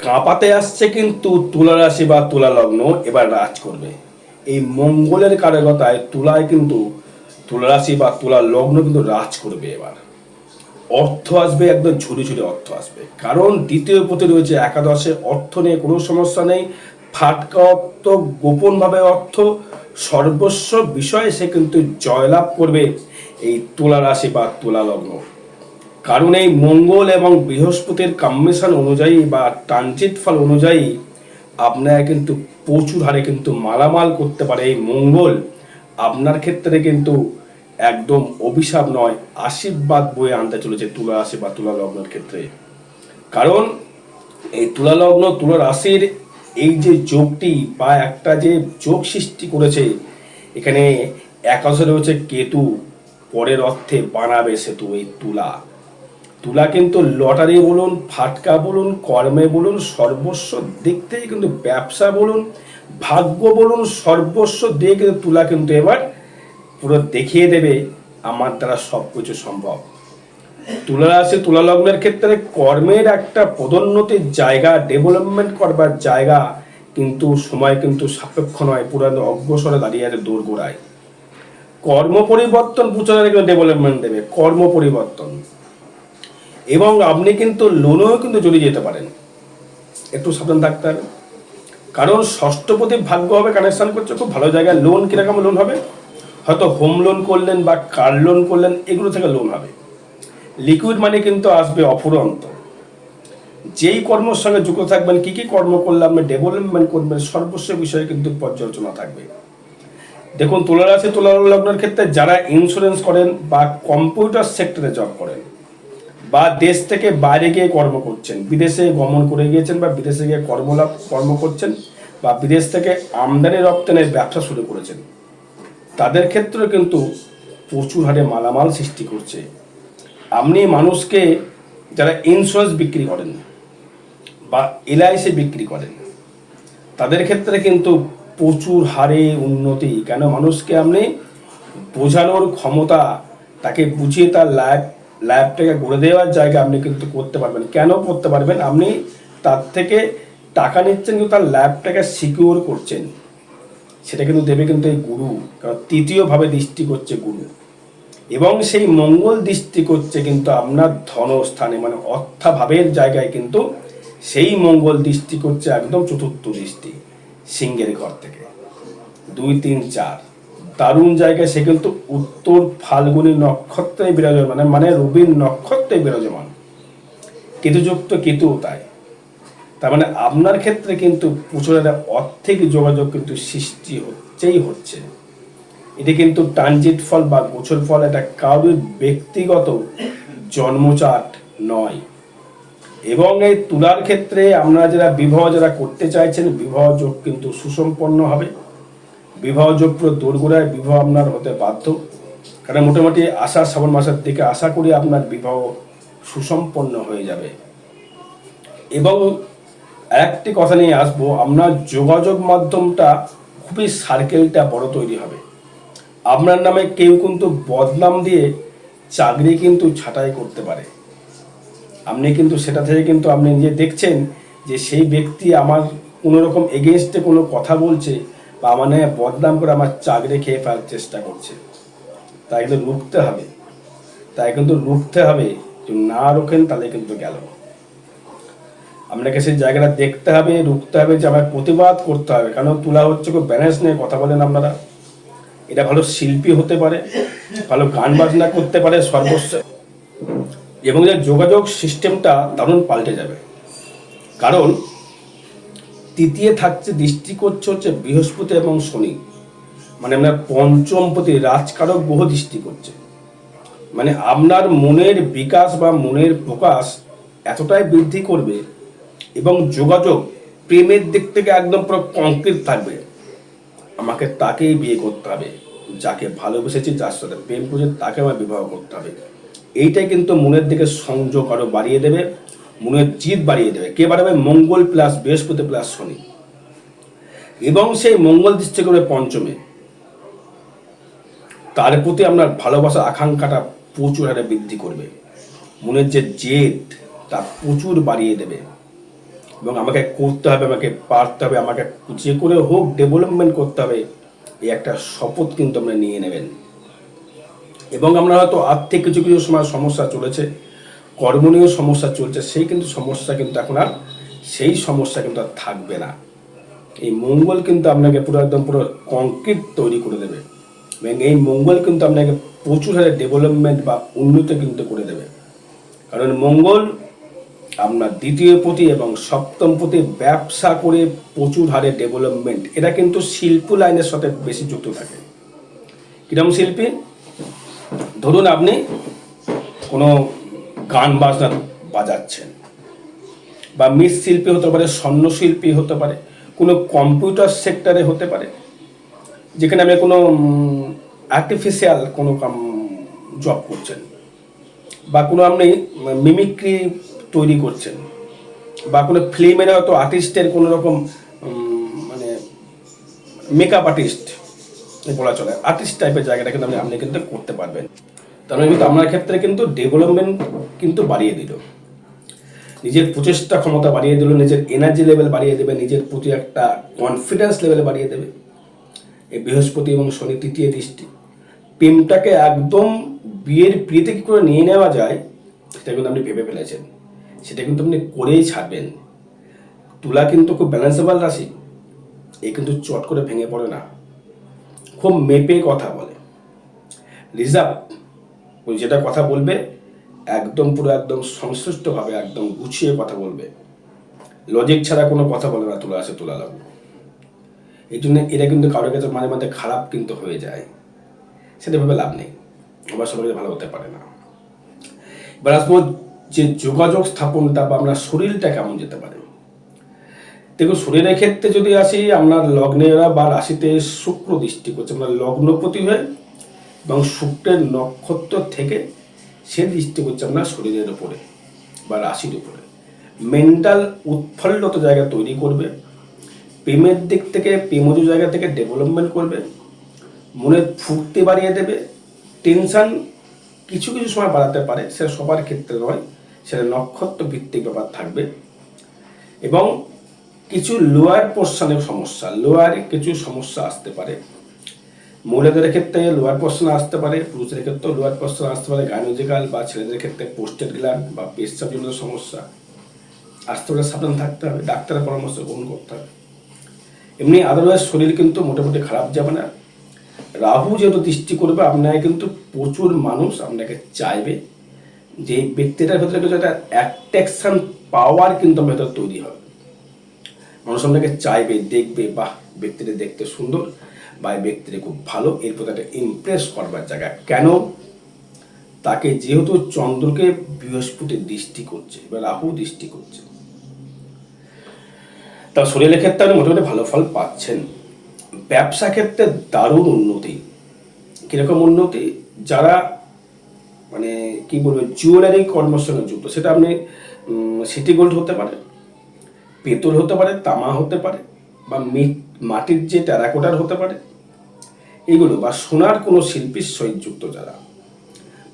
কাঁপাতে আসছে কিন্তু তুলা রাশি বা তুলা লগ্ন এবার রাজ করবে। এই মঙ্গলের কারকতায় তুলায় কিন্তু তুলা রাশি বা তুলা লগ্ন কিন্তু রাজ করবে। এবার অর্থ আসবে, একদম ঝুড়ি ঝুড়ি অর্থ আসবে, কারণ দ্বিতীয় পতি রয়েছে একাদশে। অর্থ নিয়ে কোনো সমস্যা নেই। ফাটকা অর্থ, গোপনভাবে অর্থ, সর্বস্ব বিষয়ে সে কিন্তু জয়লাভ করবে এই তুলা রাশি বা তুলা লগ্ন। কারণ এই মঙ্গল এবং বৃহস্পতির কম্বিনেশন অনুযায়ী বা ট্রানজিট ফল অনুযায়ী আপনারা কিন্তু প্রচুর হারে কিন্তু মালামাল করতে পারে এই মঙ্গল। আপনার ক্ষেত্রে কিন্তু একদম অভিশাপ নয়, আশীর্বাদ বয়ে আনতে চলেছে তুলা রাশি বা তুলা লগ্নের ক্ষেত্রে। কারণ এই তুলা লগ্ন তুলা রাশির এই যে যোগটি বা একটা যে যোগ সৃষ্টি করেছে, এখানে একাদশে রয়েছে কেতু, পরের অর্থে বানাবে সেতু। এই তুলা তুলা কিন্তু লটারি বলুন, ফাটকা বলুন, কর্মে বলুন, সর্বস্ব দিক থেকে কিন্তু ব্যবসা বলুন, ভাগ্য বলুন, সর্বস্ব দিয়ে কিন্তু তুলা কিন্তু এবার পুরো দেখিয়ে দেবে আমার দ্বারা সব কিছু সম্ভব। তুলা রাশি তুলা লগ্নের ক্ষেত্রে কর্মের একটা পদোন্নতির জায়গা, ডেভেলপমেন্ট করবার জায়গা, কিন্তু সময় কিন্তু সাপেক্ষ নয়, পুরানো অগ্রসরে দাঁড়িয়ে আছে দোরগোড়ায়। কর্ম পরিবর্তন বুঝে কিন্তু ডেভেলপমেন্ট দেবে, কর্ম পরিবর্তন। এবং আপনি কিন্তু লোনেও কিন্তু জড়িয়ে যেতে পারেন, একটু সাবধান থাকতে হবে। কারণ ষষ্ঠপতি ভাগ্য হবে কানেকশন করছে খুব ভালো জায়গায়। লোন কিরকম লোন হবে? হয়তো হোম লোন করলেন বা কার লোন করলেন, এগুলো থেকে লোন হবে। লিকুইড মানি কিন্তু আসবে অফুরন্ত। যেই কর্মের সঙ্গে যুক্ত থাকবেন, কি কি কর্ম করলে আপনি ডেভেলপমেন্ট করবেন, সর্বস্ব বিষয়ে কিন্তু পর্যালোচনা থাকবে। দেখুন, তুলা রাশি তুলা লগ্নের ক্ষেত্রে যারা ইন্স্যুরেন্স করেন বা কম্পিউটার সেক্টরে জব করেন বা দেশ থেকে বাইরে গিয়ে কর্ম করছেন, বিদেশে গমন করে গিয়েছেন বা বিদেশে গিয়ে কর্ম করছেন বা বিদেশ থেকে আমদানি রপ্তানির ব্যবসা শুরু করেছেন, তাদের ক্ষেত্রে কিন্তু প্রচুর হারে মালামাল সৃষ্টি করছে। আপনি মানুষকে যারা ইন্স্যুরেন্স বিক্রি করেন বা এলআইসি বিক্রি করেন, তাদের ক্ষেত্রে কিন্তু প্রচুর হারে উন্নতি। কেন? মানুষকে আপনি বোঝানোর ক্ষমতা, তাকে বুঝিয়ে তার লাইফটাকে গড়ে দেওয়ার জায়গা আপনি কিন্তু করতে পারবেন। কেন করতে পারবেন? আপনি তার থেকে টাকা নিচ্ছেন কিন্তু তার লাইফটাকে সিকিউর করছেন। সেটা কিন্তু দেবে কিন্তু এই গুরু, কারণ তৃতীয়ভাবে দৃষ্টি করছে গুরু, এবং সেই মঙ্গল দৃষ্টি করছে কিন্তু আপনার ধনস্থানে, মানে অর্থাভাবের জায়গায় কিন্তু সেই মঙ্গল দৃষ্টি করছে একদম চতুর্থ দৃষ্টি, সিংহের ঘর থেকে 2, 3, 4 দারুণ জায়গায়। সে কিন্তু উত্তর ফাল্গুনী নক্ষত্রে বিরাজমান, মানে রবির নক্ষত্রে বিরাজমান, কেতুযুক্ত কেতু। তার মানে আপনার ক্ষেত্রে কিন্তু প্রচুর একটা আর্থিক যোগাযোগ কিন্তু সৃষ্টি হচ্ছে। এটি কিন্তু ট্রানজিট ফল বা গোচর ফল, এটা কারোর ব্যক্তিগত জন্মচাট নয়। এবং এই তুলার ক্ষেত্রে আপনারা যারা বিবাহ যারা করতে চাইছেন, বিবাহ যোগ কিন্তু সুসম্পন্ন হবে। বিবাহ যোগ পুরো দোরগোড়ায় বিবাহ আপনার হতে বাধ্য। কারণ মোটামুটি আষাঢ় শ্রাবণ মাসের দিকে আশা করি আপনার বিবাহ সুসম্পন্ন হয়ে যাবে। এবং আরেকটি কথা নিয়ে আসবো, আপনার যোগাযোগ মাধ্যমটা খুবই সার্কেলটা বড় তৈরি হবে। আপনার নামে কেউ কিন্তু বদনাম দিয়ে চাকরি কিন্তু ছাঁটাই করতে পারে। আপনি কিন্তু সেটা থেকে কিন্তু আপনি নিজে দেখছেন যে সেই ব্যক্তি আমার কোনো রকম এগেনস্টে কোনো কথা বলছে বা আমার নামে বদনাম করে আমার চাকরি খেয়ে ফেলার চেষ্টা করছে। তাই কিন্তু রুখতে হবে। যদি না রোখেন তাহলে কিন্তু গেল। আপনাকে সেই জায়গাটা দেখতে হবে, রুখতে হবে, যে আমার প্রতিবাদ করতে হবে। কারণ তুলা হচ্ছে খুব ব্যালেন্স নিয়ে কথা বলেন আপনারা। এটা ভালো শিল্পী হতে পারে, ভালো গান বাজনা করতে পারে, সর্বস্ব, এবং যে যোগাযোগ সিস্টেমটা দারুণ পাল্টে যাবে। কারণ তৃতীয় থাকছে, দৃষ্টি করছে হচ্ছে বৃহস্পতি এবং শনি, মানে আপনার পঞ্চমপতি রাজকারক গ্রহ দৃষ্টি করছে। মানে আপনার মনের বিকাশ বা মনের প্রকাশ এতটাই বৃদ্ধি করবে, এবং যোগাযোগ প্রেমের দিক থেকে একদম পুরো কংক্রিট থাকবে। আমাকে তাকেই বিয়ে করতে হবে, যাকে ভালোবেসেছি, যার সাথে প্রেম করেছি, তাকে আমার বিবাহ করতে হবে। এইটাই কিন্তু মনের দিকে সংযোগ আরো বাড়িয়ে দেবে, মনের জিদ বাড়িয়ে দেবে। কে বাড়াবে? মঙ্গল প্লাস বৃহস্পতি প্লাস শনি। এবং সেই মঙ্গল দৃষ্টি করবে পঞ্চমে, তার প্রতি আপনার ভালোবাসা আকাঙ্ক্ষাটা প্রচুর হারে বৃদ্ধি করবে। মনের যে জেদ তা প্রচুর বাড়িয়ে দেবে। এবং আমাকে করতে হবে, আমাকে পারতে হবে, আমাকে যে করে হোক ডেভেলপমেন্ট করতে হবে, এই একটা শপথ কিন্তু আমরা নিয়ে নেবেন। এবং আমরা হয়তো আর্থিক কিছু কিছু সময় সমস্যা চলেছে, কর্মনীয় সমস্যা চলছে, সেই কিন্তু সমস্যা কিন্তু এখন আর সেই সমস্যা কিন্তু আর থাকবে না। এই মঙ্গল কিন্তু আপনাকে পুরো একদম পুরো কংক্রিট তৈরি করে দেবে এবং এই মঙ্গল কিন্তু আপনাকে প্রচুর হারে ডেভেলপমেন্ট বা উন্নতি কিন্তু করে দেবে। কারণ মঙ্গল আপনার দ্বিতীয় পতি এবং সপ্তম পতি ব্যবসা করে প্রচুর হারে ডেভেলপমেন্ট, এটা কিন্তু শিল্প লাইনের সাথে বেশি যুক্ত থাকে। কিরকম শিল্পী? ধরুন আপনি কোনো গান বাজনা বাজাচ্ছেন, বা মৃৎশিল্পী হতে পারে, স্বর্ণশিল্পী হতে পারে, কোনো কম্পিউটার সেক্টরে হতে পারে, যেখানে আপনি কোনো আর্টিফিশিয়াল কোনো জব করছেন, বা কোনো আপনি মিমিক্রি তৈরি করছেন, বা কোনো ফিল্মের হয়তো আর্টিস্টের কোনো রকম মানে মেকআপ আর্টিস্ট বলা চলে, আর্টিস্ট টাইপের জায়গাটা কিন্তু আপনি কিন্তু করতে পারবেন। তাহলে কিন্তু আপনার ক্ষেত্রে কিন্তু ডেভেলপমেন্ট কিন্তু বাড়িয়ে দিল, নিজের প্রচেষ্টা ক্ষমতা বাড়িয়ে দিল, নিজের এনার্জি লেভেল বাড়িয়ে দেবে, নিজের প্রতি একটা কনফিডেন্স লেভেল বাড়িয়ে দেবে। এই বৃহস্পতি এবং শনি তৃতীয় দৃষ্টি, প্রেমটাকে একদম বিয়ের প্রীতি কি করে নিয়ে নেওয়া যায় সেটা কিন্তু আপনি ভেবে ফেলেছেন, সেটা কিন্তু আপনি করেই ছাড়বেন। তুলা কিন্তু খুব ব্যালেন্সেবল রাশি, এ কিন্তু চট করে ভেঙে পড়ে না, খুব মেপে কথা বলে, রিজার্ভ, ওই যেটা কথা বলবে একদম পুরো একদম সংশ্লিষ্টভাবে একদম গুছিয়ে কথা বলবে, লজিক ছাড়া কোনো কথা বলে না তুলা আসে তুলা লগ্ন। এই জন্য এরা কিন্তু কারোর কাছে মাঝে মাঝে খারাপ কিন্তু হয়ে যায়, সেটা ভেবে লাভ নেই, আবার সবাই ভালো হতে পারে না। এবার আসবো যে যোগাযোগ স্থাপনটা বা আপনার শরীরটা কেমন যেতে পারে। দেখুন শরীরের ক্ষেত্রে যদি আসি, আপনার লগ্নেরা বা রাশিতে শুক্র দৃষ্টি করছে, আপনার লগ্নপতি হয়ে এবং শুক্রের নক্ষত্র থেকে সে দৃষ্টি করছে আপনার শরীরের উপরে বা রাশির উপরে। মেন্টাল উৎফুল্লত জায়গা তৈরি করবে, প্রেমের দিক থেকে প্রেমজ জায়গা থেকে ডেভেলপমেন্ট করবে, মনের ফুর্তি বাড়িয়ে দেবে, টেনশন কিছু কিছু সময় বাড়াতে পারে, সেটা সবার ক্ষেত্রে নয়, সেটা নক্ষত্র ভিত্তিক ব্যাপার থাকবে। এবং কিছু লোয়ার পোর্শনের সমস্যা, লোয়ারে কিছু সমস্যা আসতে পারে, মহিলাদের ক্ষেত্রে লোয়ার পোর্শন আসতে পারে, পুরুষের ক্ষেত্রেও লোয়ার পোর্শন আসতে পারে, গাইনোজিক্যাল বা ছেলেদের ক্ষেত্রে পোস্টেড গ্ল্যান্ড বা পেশাবজনিত সমস্যা আসতে পারে, সাবধান থাকতে হবে, ডাক্তারের পরামর্শ গ্রহণ করতে হবে। এমনি আদারওয়াইজ শরীর কিন্তু মোটামুটি খারাপ যাবে না। রাহু যেহেতু দৃষ্টি করবে, আপনাকে কিন্তু প্রচুর মানুষ আপনাকে চাইবে, যে ব্যক্তিটার ভেতরে কিন্তু একটা অ্যাট্রাকশন পাওয়ার কিন্তু আমার ভেতরে তৈরি হবে, মানুষ আপনাকে চাইবে, দেখবে, বাহ ব্যক্তিটা দেখতে সুন্দর বা এই ব্যক্তিটা খুব ভালো, এর প্রতি একটা ইমপ্রেস করবার জায়গা। কেন? তাকে যেহেতু চন্দ্রকে বৃহস্পতি দৃষ্টি করছে বা রাহু দৃষ্টি করছে, তার শরীরের ক্ষেত্রে আপনি মোটামুটি ভালো ফল পাচ্ছেন। ব্যবসা ক্ষেত্রে দারুণ উন্নতি। কিরকম উন্নতি? যারা মানে কি বলবো জুয়েলারি কর্মের সঙ্গে যুক্ত, সেটা আপনি সিটি গোল্ড হতে পারে, পেতল হতে পারে, তামা হতে পারে, বা মাটির যে টেরাকোটার হতে পারে এগুলো, বা সোনার কোনো শিল্পীর সহিত যুক্ত যারা,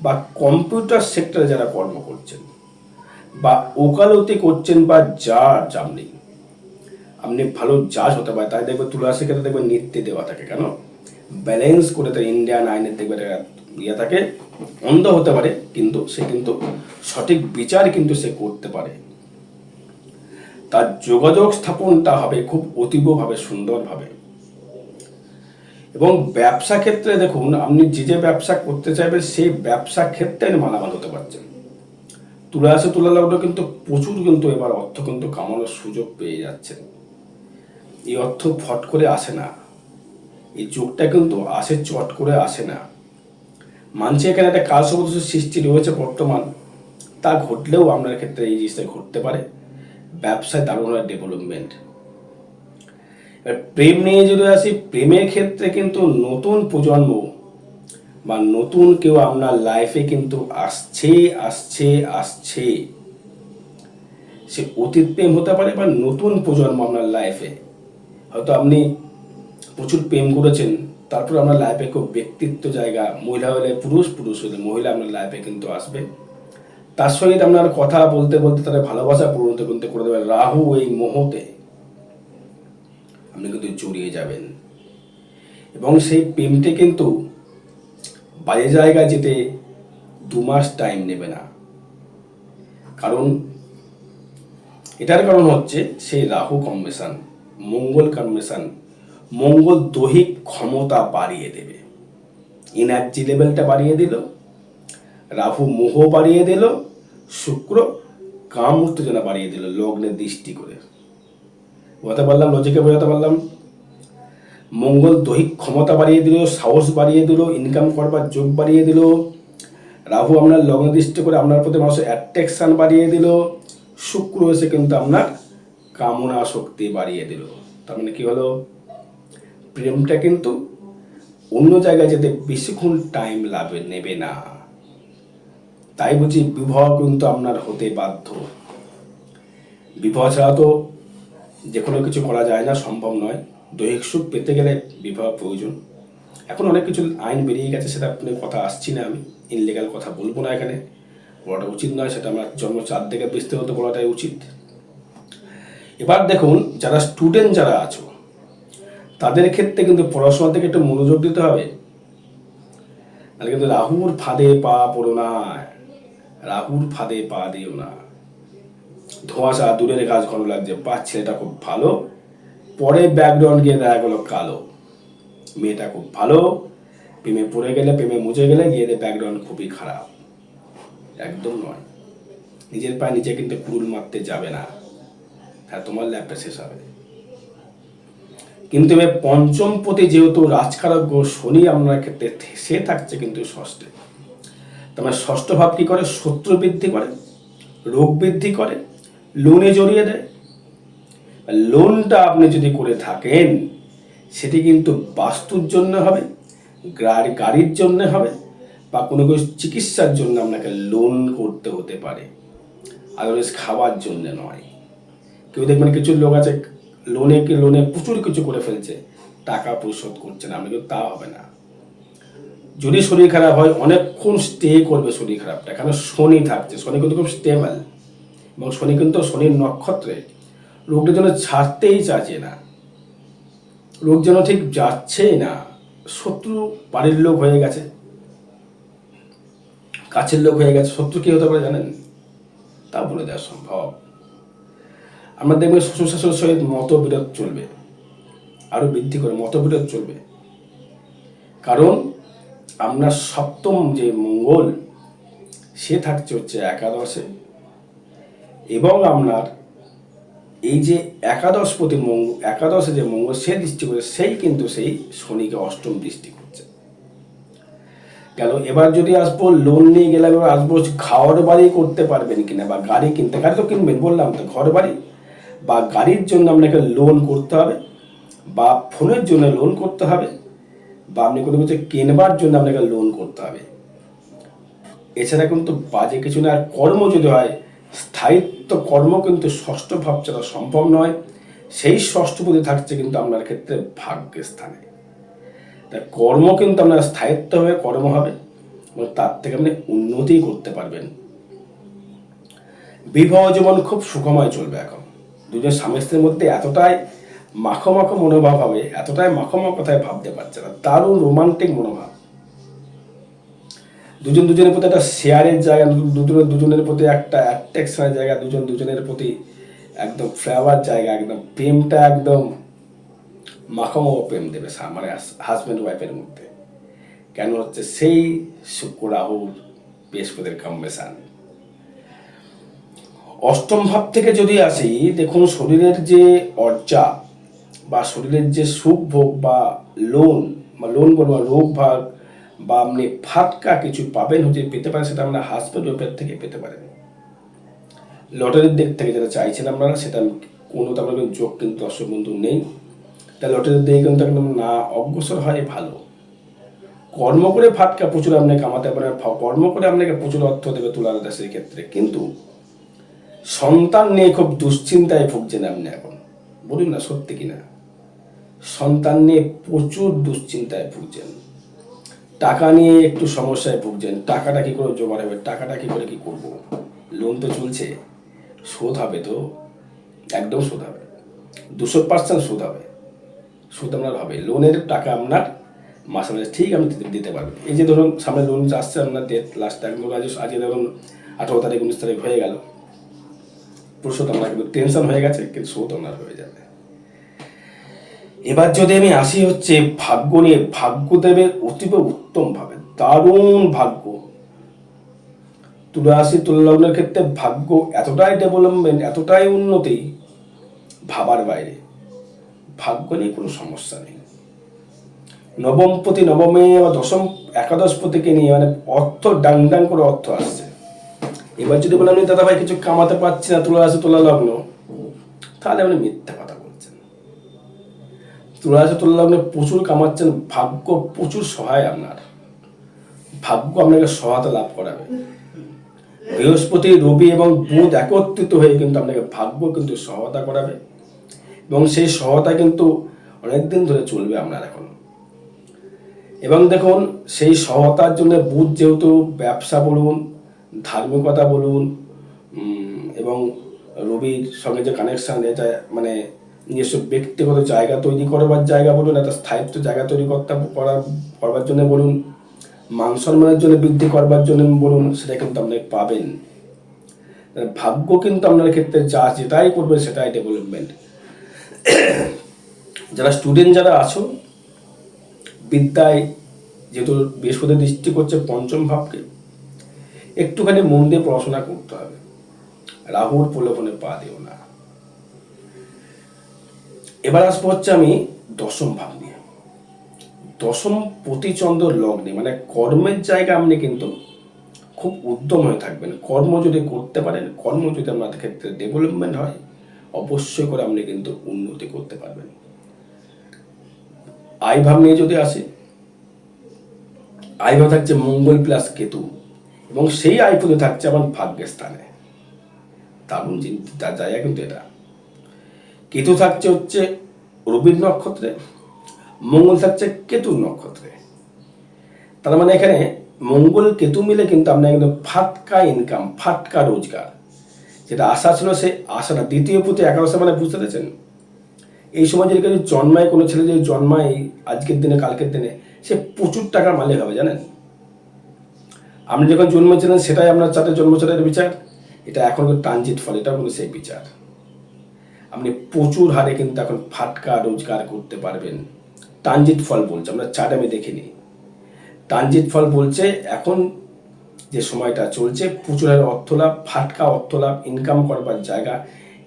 বা কম্পিউটার সেক্টরে যারা কর্ম করছেন, বা ওকালতি করছেন, বা জামিন, আপনি ভালো জাজ হতে পারে। তাই দেখবে তুলা রাশির ক্ষেত্রে দেখবে নৃত্যে দেওয়া থাকে, কেন? ব্যালেন্স করে তার ইন্ডিয়ান আইনের দেখবে ইয়ে থাকে, অন্ধ হতে পারে কিন্তু সে কিন্তু সঠিক বিচার কিন্তু সে করতে পারে। তার যোগাযোগ স্থাপনটা হবে খুব অতীবভাবে সুন্দরভাবে। এবং ব্যবসা ক্ষেত্রে দেখুন, আপনি যে ব্যবসা করতে চাইবেন সেই ব্যবসা ক্ষেত্রে মালামাল হতে পারছেন। তুলা রাশি তুলা লগ্ন কিন্তু প্রচুর কিন্তু এবার অর্থ কিন্তু কামানোর সুযোগ পেয়ে যাচ্ছেন। এই অর্থ ফট করে আসে না, এই যোগটা কিন্তু আসে চট করে আসে না। মানছে এখানে একটা কালসবদোষের সৃষ্টি রয়েছে বর্তমান, তা ঘটলেও আপনার ক্ষেত্রে এই জিনিসটা ঘটতে পারে। ব্যবসায় দারুণ ডেভেলপমেন্ট। প্রেম নিয়ে যদি আসি, প্রেমের ক্ষেত্রে কিন্তু নতুন প্রজন্ম বা নতুন কেউ আপনার লাইফে কিন্তু আসছে আসছে আসছে। সে অতীত প্রেম হতে পারে বা নতুন প্রজন্ম আপনার লাইফে, হয়তো আপনি প্রচুর প্রেম করেছেন, তারপর আপনার লাইফে খুব ব্যক্তিত্ব জায়গা, মহিলা হলে পুরুষ, পুরুষ হলে মহিলা আপনার লাইফে কিন্তু আসবে। তার সহিত আপনার কথা বলতে বলতে তাদের ভালোবাসা পরিণত কিন্তু করে দেবে রাহু। এই মুহূর্তে আপনি কিন্তু জড়িয়ে যাবেন এবং সেই প্রেমটি কিন্তু বাইরে জায়গায় যেতে 2 মাস টাইম নেবে না। কারণ এটার কারণ হচ্ছে সেই রাহু কম্বিনেশন, মঙ্গল কম্বিনেশন। মঙ্গল দৈহিক ক্ষমতা বাড়িয়ে দেবে, এনার্জি লেভেলটা বাড়িয়ে দিল। রাহু মোহ বাড়িয়ে দিল, শুক্র কাম উত্তেজনা বাড়িয়ে দিল লগ্নে দৃষ্টি করে। বোঝাতে পারলাম? লজিকে বোঝাতে পারলাম? মঙ্গল দৈহিক ক্ষমতা বাড়িয়ে দিল, সাহস বাড়িয়ে দিল, ইনকাম করবার যোগ বাড়িয়ে দিল। রাহু আপনার লগ্ন দৃষ্টি করে আপনার প্রতি মানুষের অ্যাট্রাকশন বাড়িয়ে দিল। শুক্র এসে কিন্তু আপনার কামনা শক্তি বাড়িয়ে দিল। তার মানে কি হলো? প্রেমটা কিন্তু অন্য জায়গায় যেতে বেশিক্ষণ টাইম নেবে না। তাই বুঝি বিবাহ কিন্তু আপনার হতে বাধ্য। বিবাহ ছাড়া তো যে কোনো কিছু করা যায় না, সম্ভব নয়। দৈহিক সুখ পেতে গেলে বিবাহ প্রয়োজন। এখন অনেক কিছু আইন বেরিয়ে গেছে, সেটা আপনি কথা আসছি না, আমি ইনলিগাল কথা বলবো না এখানে, বলাটা উচিত নয়। সেটা আমার জন্ম 4 থেকে বিস্তারিত বলাটাই উচিত। এবার দেখুন, যারা স্টুডেন্ট যারা আছো তাদের ক্ষেত্রে কিন্তু পড়াশোনা থেকে একটু মনোযোগ দিতে হবে। তাহলে কিন্তু রাহুর ফাঁদে পা পড়ো না, রাহুর ফাঁদে পা দিও না। ধোঁয়াশা দূরের কাজ ঘন লাগছে, বা ছেলেটা খুব ভালো, পরে ব্যাকগ্রাউন্ড গিয়ে দেখা গেলো কালো। মেয়েটা খুব ভালো, প্রেমে পড়ে গেলে, প্রেমে মুছে গেলে গিয়ে ব্যাকগ্রাউন্ড খুবই খারাপ। একদম নয়। নিজের পায়ে নিজে কিন্তু কুড়ুল মারতে যাবে না, হ্যাঁ তোমার ল্যাপটা শেষ হবে। কিন্তু এবার পঞ্চম পতি যেহেতু রাজকারক শনি আপনার ক্ষেত্রে সে থাকছে কিন্তু ষষ্ঠে। তোমার ষষ্ঠ ভাব কি করে? শত্রু বৃদ্ধি করে, রোগ বৃদ্ধি করে, লোনে জড়িয়ে দেয়। লোনটা আপনি যদি করে থাকেন সেটি কিন্তু বাস্তুর জন্য হবে, গাড়ির জন্য হবে, বা কোনো কিছু চিকিৎসার জন্য আপনাকে লোন করতে হতে পারে, আদারওয়াইজ খাওয়ার জন্য নয়। কেউ দেখবেন কিছু লোক আছে লোনে প্রচুর কিছু করে ফেলছে, টাকা পরিশোধ করছে না, আপনাকে তা হবে না। যদি শরীর খারাপ হয় অনেকক্ষণ স্টে করবে শরীর খারাপটা, কারণ শনি থাকছে। শনি কিন্তু খুব স্টেবল, এবং শনি কিন্তু শনির নক্ষত্রে রোগটা যেন ছাড়তেই চাচ্ছে না, রোগ যেন ঠিক যাচ্ছেই না। শত্রু বাড়ির লোক হয়ে গেছে, কাছের লোক হয়ে গেছে। শত্রু কি হতে পারে জানেন? তা বলে দেওয়া সম্ভব। আমরা দেখবেন শ্বশুর শাশুড়ির সহিত মতবিরোধ চলবে, আরো বৃদ্ধি করে মতবিরোধ চলবে। কারণ আপনার সপ্তম যে মঙ্গল সে থাকছে হচ্ছে একাদশে, এবং আপনার এই যে একাদশপতি মঙ্গল, একাদশে যে মঙ্গল সে দৃষ্টি করে, সেই কিন্তু সেই শনিকে অষ্টম দৃষ্টি করছে। গেল। এবার যদি আসবো লোন নিয়ে গেলে, এবার আসবো ঘর বাড়ি করতে পারবেন কিনা, বা গাড়ি কিনতে, গাড়ি তো কিনবেন বললাম তো, ঘর বাড়ি বা গাড়ির জন্য আপনাকে লোন করতে হবে, বা ফোনের জন্য লোন করতে হবে, বা আপনি কোনো কিছু কেনবার জন্য আপনাকে লোন করতে হবে। এছাড়া কিন্তু বাজে কিছু না। আর কর্ম যদি হয়, স্থায়িত্ব কর্ম কিন্তু ষষ্ঠ ভাব ছাড়া সম্ভব নয়। সেই ষষ্ঠপতি থাকছে কিন্তু আপনার ক্ষেত্রে ভাগ্যের স্থানে। তাই কর্ম কিন্তু আপনার স্থায়িত্ব হবে, কর্ম হবে, এবং তার থেকে আপনি উন্নতি করতে পারবেন। বিবাহ জীবন খুব সুখময় চলবে। এখন দুজন স্বামী স্ত্রীর মধ্যে এতটাই মাখো মাখো মনোভাব হবে, এতটাই মাখো মাখো কথায় ভাবতে পারছে না, দারুণ রোমান্টিক মনোভাব। দুজনের প্রতি একটা শেয়ারের জায়গা, দুজনের প্রতি একটা অ্যাট্রাকশনের জায়গা, দুজনের প্রতি একদম ফ্লেভার জায়গা, একদম প্রেমটা একদম মাখামাখো প্রেম দেবে মানে হাজব্যান্ড ওয়াইফের মধ্যে। কেন হচ্ছে? সেই শুক্র রাহুর বৃহস্পতির কম্বিনেশন। অষ্টম ভাব থেকে যদি আসি, দেখুন শরীরের যে অর্জা বা শরীরের যে সুখ ভোগ বা লোন বলবো, রোগ ভাগ বা আপনি ফাটকা কিছু পাবেন, হচ্ছে পেতে পারেন, সেটা আমরা হাসপাতাল ওয়েবসাইট থেকে পেতে পারেন। লটারির দিক থেকে যেটা চাইছেন আপনারা, সেটা কোনো তেমন যোগ কিন্তু দর্শক বন্ধু নেই। তাই লটারির দিকে কিন্তু একদম না অগ্রসর হয় ভালো। কর্ম করে ফাটকা প্রচুর আপনি কামাতে পারেন, কর্ম করে আপনাকে প্রচুর অর্থ দেবে তুলা রাশির ক্ষেত্রে। কিন্তু সন্তান নিয়ে খুব দুশ্চিন্তায় ভুগছেন আপনি এখন, বলুন না সত্যি কিনা? সন্তান নিয়ে প্রচুর দুশ্চিন্তায় ভুগছেন। টাকা নিয়ে একটু সমস্যায় ভুগছেন, টাকাটা কি করে জোগাড় হবে, টাকাটা কি করে কি করব, লোন তো চলছে, শোধ হবে তো, একদম শোধ হবে, 200% শোধ হবে, সুদ আপনার হবে, লোনের টাকা আপনার মাসে মাসে ঠিক আপনি দিতে পারবেন। এই যে ধরুন সামনে লোন আসছে আপনার ডেট লাস্ট টাইম ধরুন আজকে ধরুন 18 তারিখ 19 তারিখ হয়ে গেল, প্রশোধ আপনার কিন্তু টেনশন হয়ে গেছে, কিন্তু শোধ আপনার হয়ে যাবে। এবার যদি আমি আসি হচ্ছে ভাগ্য নিয়ে, ভাগ্য দেবে অতীব উত্তম ভাবে, দারুণ ভাগ্য। তুলা রাশি তুলা লগ্নের ক্ষেত্রে ভাগ্য এতটাই ডেভেলপমেন্ট, এতটাই উন্নতি, ভাবার বাইরে। ভাগ্য নিয়ে কোনো সমস্যা নেই। নবমপতি নবমে বা দশম একাদশপতিকে নিয়ে মানে অর্থ ডাং ডাং করে অর্থ আসছে। এবার যদি বলেন আমি দাদা ভাই কিছু কামাতে পারছি না, তুলা রাশি তুলা লগ্ন, তাহলে আপনি মিথ্যা কথা বলছেন। তুলা রাশি তুলা লগ্নে প্রচুর কামাচ্ছেন, ভাগ্য প্রচুর সহায় আপনার, ভাগ্য আপনাকে সহায়তা লাভ করাবে। বৃহস্পতি রবি এবং বুধ একত্রিত হয়ে কিন্তু আপনাকে ভাগ্য কিন্তু সহায়তা করাবে, এবং সেই সহায়তা কিন্তু অনেকদিন ধরে চলবে আপনার এখন। এবং দেখুন সেই সহায়তার জন্য বুধ যেহেতু ব্যবসা বলুন, ধার্মিকতা বলুন, এবং রবির সঙ্গে যে কানেকশান, এটা মানে নিজস্ব ব্যক্তিগত জায়গা তৈরি করবার জায়গা বলুন, একটা স্থায়িত্ব জায়গা তৈরি করবার জন্য বলুন, মান সম্মানের জন্য বৃদ্ধি করবার জন্য বলুন, সেটা কিন্তু আপনি পাবেন। ভাগ্য কিন্তু আপনার ক্ষেত্রে যেটাই করবে সেটাই ডেভেলপমেন্ট। যারা স্টুডেন্ট যারা আছো, বিদ্যায় যেহেতু বৃহস্পতি দৃষ্টি করছে পঞ্চম ভাবকে, একটুখানি মন দিয়ে পড়াশোনা করতে হবে, রাহুর প্রলোভনে পা দিও না। এবার আসবো হচ্ছে আমি দশম ভাব নিয়ে। দশম প্রতিচন্দ্র লগ্নে মানে কর্মের জায়গা আপনি কিন্তু খুব উদ্যম হয়ে থাকবেন। কর্ম যদি করতে পারেন, কর্ম যদি আপনাদের ক্ষেত্রে ডেভেলপমেন্ট হয়, অবশ্যই করে আপনি কিন্তু উন্নতি করতে পারবেন। আয় ভাব নিয়ে যদি আসে, আয় ভাব থাকছে মঙ্গল প্লাস কেতু, এবং সেই আয়পতি থাকছে আমার ভাগ্যের স্থানে, দারুণ তার জায়গা কিন্তু এটা। কেতু থাকছে হচ্ছে রবির নক্ষত্রে, মঙ্গল থাকছে কেতুর নক্ষত্রে। তার মানে এখানে মঙ্গল কেতু মিলে কিন্তু আপনার কিন্তু ফাটকা ইনকাম, ফাটকা রোজগার, যেটা আশা ছিল সেই আশাটা, দ্বিতীয় প্রতি একাদশে মানে বুঝতে পেরেছেন। এই সময় যদি কেউ জন্মায়, কোনো ছেলে যদি জন্মায় আজকের দিনে কালকের দিনে, সে প্রচুর টাকার মালিক হবে জানেন। আপনি যখন জন্মেছিলেন সেটাই আপনার চাতে জন্মচারের বিচার, এটা এখন ট্রানজিট ফল, এটা কিন্তু সেই বিচার। আপনি প্রচুর হারে কিন্তু এখন ফাটকা রোজগার করতে পারবেন। ট্রানজিট ফল বলছে, আমরা চার্ট আমি দেখিনি, ট্রানজিট ফল বলছে এখন যে সময়টা চলছে প্রচুর হারে অর্থ লাভ, ফাটকা অর্থ লাভ, ইনকাম করবার জায়গা,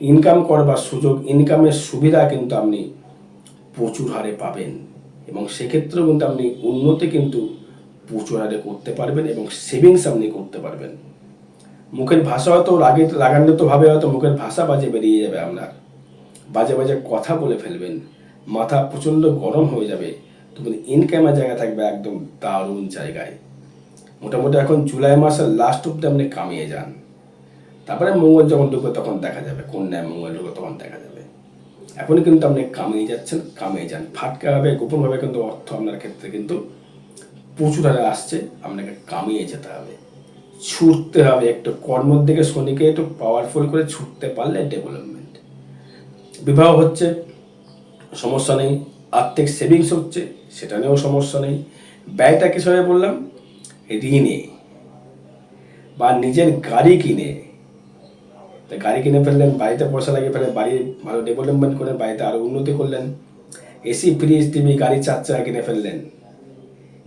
ইনকাম করবার সুযোগ, ইনকামের সুবিধা কিন্তু আপনি প্রচুর হারে পাবেন, এবং সেক্ষেত্রেও কিন্তু আপনি উন্নতি কিন্তু প্রচুর হারে করতে পারবেন, এবং সেভিংস আপনি করতে পারবেন। মুখের ভাষা হয়তো রাগান্বিত ভাবে হয়তো মুখের ভাষা বাজে বেরিয়ে যাবে আপনার, বাজে বাজে কথা বলে ফেলবেন, মাথা প্রচণ্ড গরম হয়ে যাবে, তখন ইনকামের জায়গা থাকবে একদম দারুণ জায়গায়। মোটামুটি এখন জুলাই মাসের লাস্ট অব্দি আপনি কামিয়ে যান, তারপরে মঙ্গল যখন ঢুকবে তখন দেখা যাবে, কোন ন্যায় মঙ্গল ঢুকবে তখন দেখা যাবে। এখনই কিন্তু আপনি কামিয়ে যাচ্ছেন, কামিয়ে যান। ফাটকাভাবে গোপনভাবে কিন্তু অর্থ আপনার ক্ষেত্রে কিন্তু প্রচুর হারে আসছে, আপনাকে কামিয়ে যেতে হবে, ছুটতে হবে, একটু কর্মের দিকে শনিকে একটু পাওয়ারফুল করে ছুটতে পারলে ডেভেলপমেন্ট। বিবাহ হচ্ছে, সমস্যা নেই। আর্থিক সেভিংস হচ্ছে, সেটা নিয়েও সমস্যা নেই। ব্যয়টা কিসবে বললাম, ঋণে বা নিজের গাড়ি কিনে, গাড়ি কিনে ফেললেন, বাড়িতে পয়সা লাগিয়ে ফেলেন, বাড়ি ভালো ডেভেলপমেন্ট করলেন, বাড়িতে আরও উন্নতি করলেন, এসি ফ্রিজ টিভি গাড়ি 4 চাকা কিনে ফেললেন,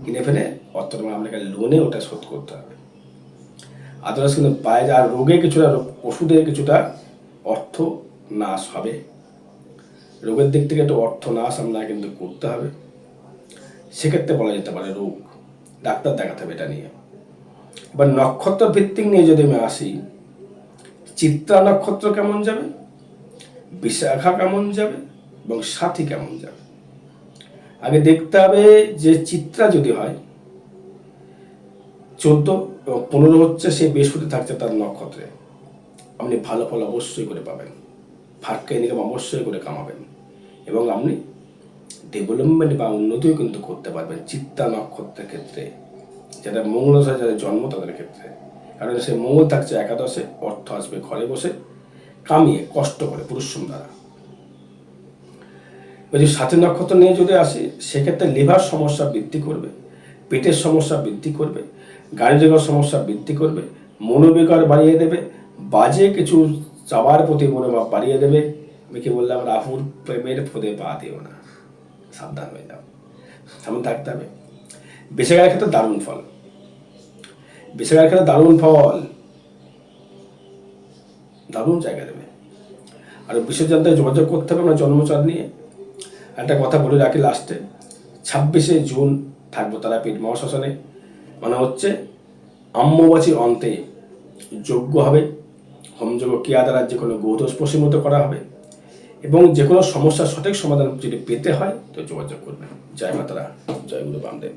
কিনে ফেলে অর্থটা আপনাকে লোনে ওটা শোধ করতে হবে। আদার্স কিন্তু বাইরে আর রোগে কিছুটা, ওষুধের কিছুটা অর্থ নাশ হবে, রোগের দিক থেকে একটু অর্থ নাশ আপনাকে কিন্তু করতে হবে। সেক্ষেত্রে বলা যেতে পারে রোগ, ডাক্তার দেখাতে হবে এটা নিয়ে। এবার নক্ষত্র ভিত্তিক নিয়ে যদি আমি আসি, চিত্রা নক্ষত্র কেমন যাবে, বিশাখা কেমন যাবে, এবং সাথী কেমন যাবে। আগে দেখতে হবে যে চিত্রা যদি হয় 14 এবং 15 হচ্ছে সেই বৃহস্পতি থাকছে তার নক্ষত্রে, আপনি ভালো ফল অবশ্যই করে পাবেন, ফাটকা ইনকাম অবশ্যই করে কামাবেন, এবং আপনি ডেভেলপমেন্ট বা উন্নতিও কিন্তু করতে পারবেন চিত্তা নক্ষত্রের ক্ষেত্রে, যারা মঙ্গল দশায় যাদের জন্ম তাদের ক্ষেত্রে। কারণ সে মঙ্গল থাকছে একাদশে, অর্থ আসবে ঘরে বসে কামিয়ে কষ্ট করে পরিশ্রম দ্বারা। যদি সাথী নক্ষত্র নিয়ে যদি আসি, সেক্ষেত্রে লিভার সমস্যা বৃদ্ধি করবে, পেটের সমস্যা বৃদ্ধি করবে, গাড়ি যোগার সমস্যা বৃদ্ধি করবে, মনোবিকার বাড়িয়ে দেবে, বাজে কিছু চাওয়ার প্রতি মনোভাব বাড়িয়ে দেবে। আমি কি বললাম, রাহুর প্রেমের ফাঁদে পা দিও না, সাবধান হয়ে যাও, সামনে থাকতে হবে। বেশিরভাগের ক্ষেত্রে দারুণ ফল, বেশিরভাগের ক্ষেত্রে দারুণ ফল, দারুণ জায়গা দেবে। আর বিশেষ জানতে যোগাযোগ করতে হবে আমরা জন্মচাঁদ নিয়ে। একটা কথা বলে রাখি লাস্টে, 26শে জুন থাকবো তারাপীঠ মহাশ্মশানে, মানে হচ্ছে অম্বুবাচীর অন্তে যজ্ঞ হবে, হোমযজ্ঞ ক্রিয়া দ্বারা যে কোনো গৌদোষ প্রশমিত করা হবে, এবং যে কোনো সমস্যার সঠিক সমাধান যদি পেতে হয় তো যোগাযোগ করবেন। জয় মাতারা, জয় গুরু বামদেব।